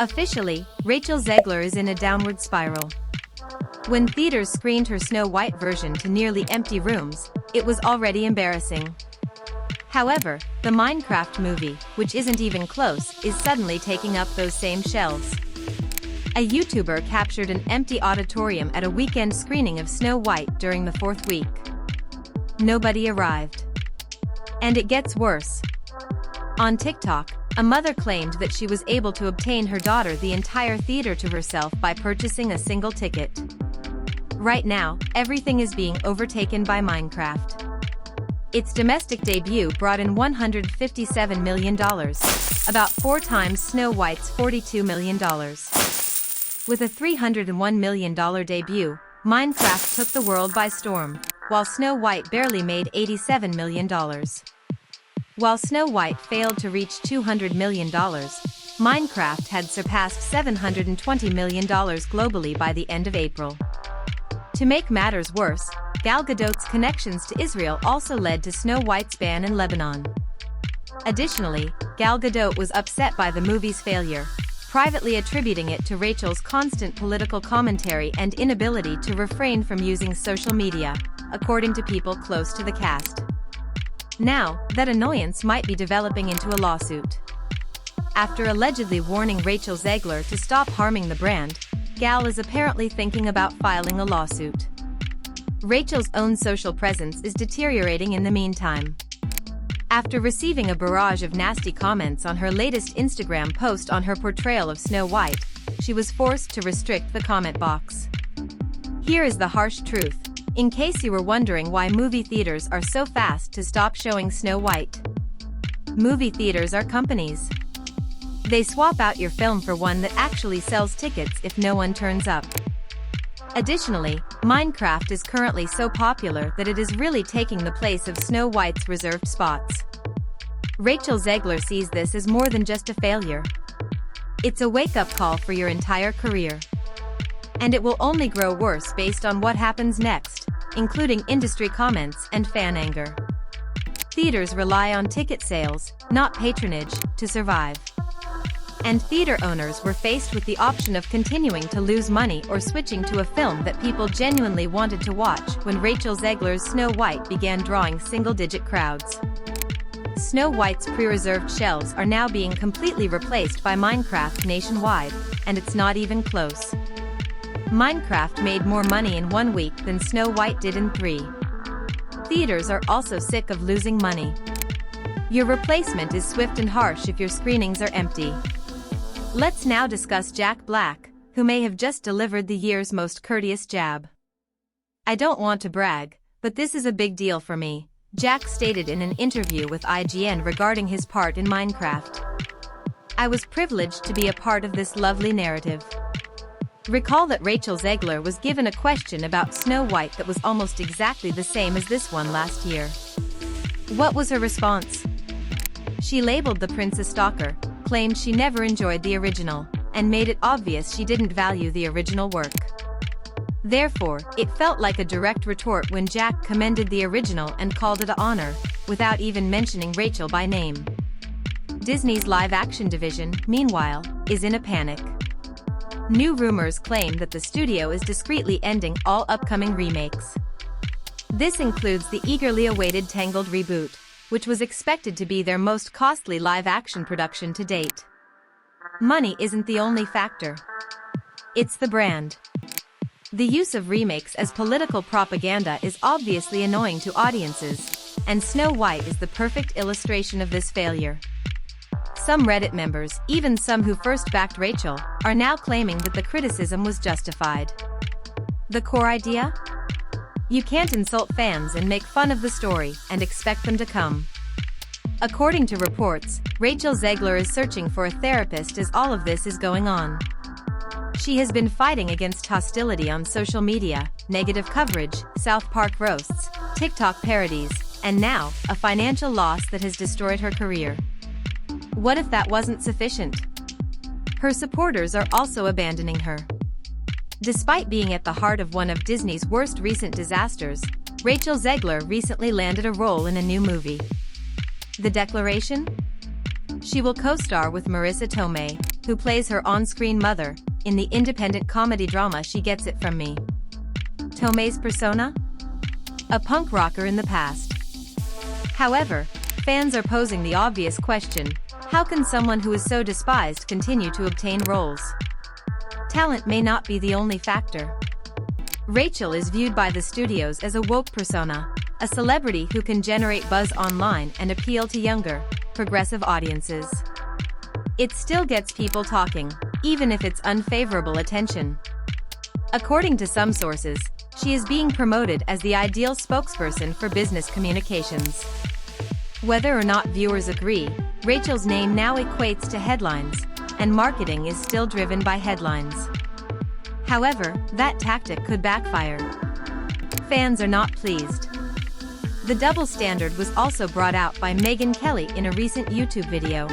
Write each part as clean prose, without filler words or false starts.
Officially, Rachel Zegler is in a downward spiral. When theaters screened her Snow White version to nearly empty rooms, it was already embarrassing. However, the Minecraft movie, which isn't even close, is suddenly taking up those same shelves. A YouTuber captured an empty auditorium at a weekend screening of Snow White during the fourth week. Nobody arrived. And it gets worse. On TikTok, a mother claimed that she was able to obtain her daughter the entire theater to herself by purchasing a single ticket. Right now, everything is being overtaken by Minecraft. Its domestic debut brought in $157 million, about 4 times Snow White's $42 million. With a $301 million debut, Minecraft took the world by storm, while Snow White barely made $87 million. While Snow White failed to reach $200 million, Minecraft had surpassed $720 million globally by the end of April. To make matters worse, Gal Gadot's connections to Israel also led to Snow White's ban in Lebanon. Additionally, Gal Gadot was upset by the movie's failure, privately attributing it to Rachel's constant political commentary and inability to refrain from using social media, according to people close to the cast. Now, that annoyance might be developing into a lawsuit. After allegedly warning Rachel Zegler to stop harming the brand, Gal is apparently thinking about filing a lawsuit. Rachel's own social presence is deteriorating in the meantime. After receiving a barrage of nasty comments on her latest Instagram post on her portrayal of Snow White, she was forced to restrict the comment box. Here is the harsh truth, in case you were wondering why movie theaters are so fast to stop showing Snow White. Movie theaters are companies. They swap out your film for one that actually sells tickets if no one turns up. Additionally, Minecraft is currently so popular that it is really taking the place of Snow White's reserved spots. Rachel Zegler sees this as more than just a failure. It's a wake-up call for your entire career. And it will only grow worse based on what happens next, including industry comments and fan anger. Theaters rely on ticket sales, not patronage, to survive. And theater owners were faced with the option of continuing to lose money or switching to a film that people genuinely wanted to watch when Rachel Zegler's Snow White began drawing single-digit crowds. Snow White's pre-reserved shelves are now being completely replaced by Minecraft nationwide, and it's not even close. Minecraft made more money in 1 week than Snow White did in 3. Theaters are also sick of losing money. Your replacement is swift and harsh if your screenings are empty. Let's now discuss Jack Black, who may have just delivered the year's most courteous jab. "I don't want to brag, but this is a big deal for me," Jack stated in an interview with IGN regarding his part in Minecraft. "I was privileged to be a part of this lovely narrative." Recall that Rachel Zegler was given a question about Snow White that was almost exactly the same as this one last year. What was her response? She labeled the prince a stalker, claimed she never enjoyed the original, and made it obvious she didn't value the original work. Therefore, it felt like a direct retort when Jack commended the original and called it an honor, without even mentioning Rachel by name. Disney's live-action division, meanwhile, is in a panic. New rumors claim that the studio is discreetly ending all upcoming remakes. This includes the eagerly awaited Tangled reboot, which was expected to be their most costly live-action production to date. Money isn't the only factor. It's the brand. The use of remakes as political propaganda is obviously annoying to audiences, and Snow White is the perfect illustration of this failure. Some Reddit members, even some who first backed Rachel, are now claiming that the criticism was justified. The core idea? You can't insult fans and make fun of the story and expect them to come. According to reports, Rachel Zegler is searching for a therapist as all of this is going on. She has been fighting against hostility on social media, negative coverage, South Park roasts, TikTok parodies, and now, a financial loss that has destroyed her career. What if that wasn't sufficient? Her supporters are also abandoning her. Despite being at the heart of one of Disney's worst recent disasters, Rachel Zegler recently landed a role in a new movie. The Declaration? She will co-star with Marissa Tomei, who plays her on-screen mother, in the independent comedy drama She Gets It From Me. Tomei's persona? A punk rocker in the past. However, fans are posing the obvious question: how can someone who is so despised continue to obtain roles? Talent may not be the only factor. Rachel is viewed by the studios as a woke persona, a celebrity who can generate buzz online and appeal to younger, progressive audiences. It still gets people talking, even if it's unfavorable attention. According to some sources, she is being promoted as the ideal spokesperson for business communications. Whether or not viewers agree, Rachel's name now equates to headlines, and marketing is still driven by headlines. However, that tactic could backfire. Fans are not pleased. The double standard was also brought out by Megyn Kelly in a recent YouTube video.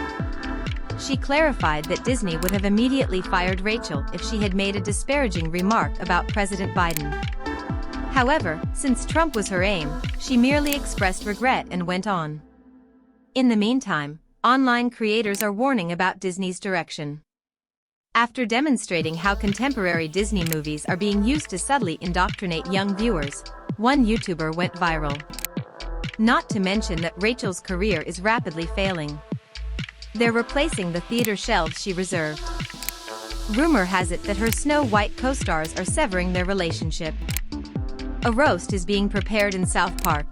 She clarified that Disney would have immediately fired Rachel if she had made a disparaging remark about President Biden. However, since Trump was her aim, she merely expressed regret and went on. In the meantime, online creators are warning about Disney's direction. After demonstrating how contemporary Disney movies are being used to subtly indoctrinate young viewers, one YouTuber went viral. Not to mention that Rachel's career is rapidly failing. They're replacing the theater shelves she reserved. Rumor has it that her Snow White co-stars are severing their relationship. A roast is being prepared in South Park.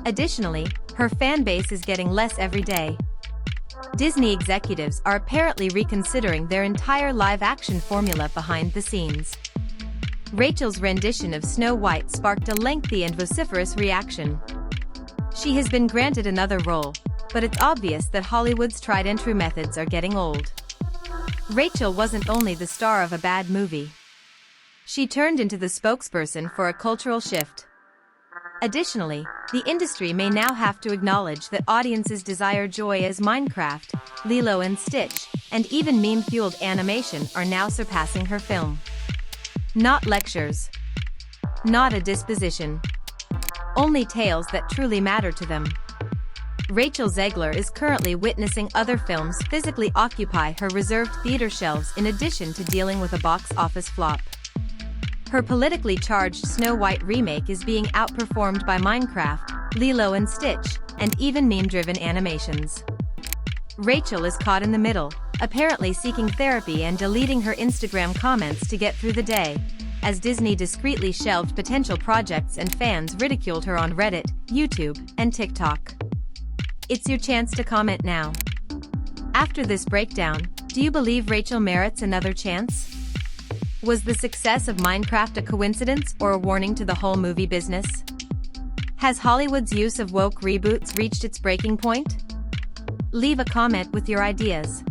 Additionally, her fan base is getting less every day. Disney executives are apparently reconsidering their entire live-action formula behind the scenes. Rachel's rendition of Snow White sparked a lengthy and vociferous reaction. She has been granted another role, but it's obvious that Hollywood's tried-and-true methods are getting old. Rachel wasn't only the star of a bad movie. She turned into the spokesperson for a cultural shift. Additionally, the industry may now have to acknowledge that audiences desire joy as Minecraft, Lilo and Stitch, and even meme-fueled animation are now surpassing her film. Not lectures. Not a disposition. Only tales that truly matter to them. Rachel Zegler is currently witnessing other films physically occupy her reserved theater shelves in addition to dealing with a box office flop. Her politically charged Snow White remake is being outperformed by Minecraft, Lilo and Stitch, and even meme-driven animations. Rachel is caught in the middle, apparently seeking therapy and deleting her Instagram comments to get through the day, as Disney discreetly shelved potential projects and fans ridiculed her on Reddit, YouTube, and TikTok. It's your chance to comment now. After this breakdown, do you believe Rachel merits another chance? Was the success of Minecraft a coincidence or a warning to the whole movie business? Has Hollywood's use of woke reboots reached its breaking point? Leave a comment with your ideas.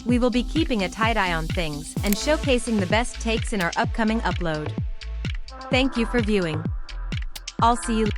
We will be keeping a tight eye on things and showcasing the best takes in our upcoming upload. Thank you for viewing. I'll see you later.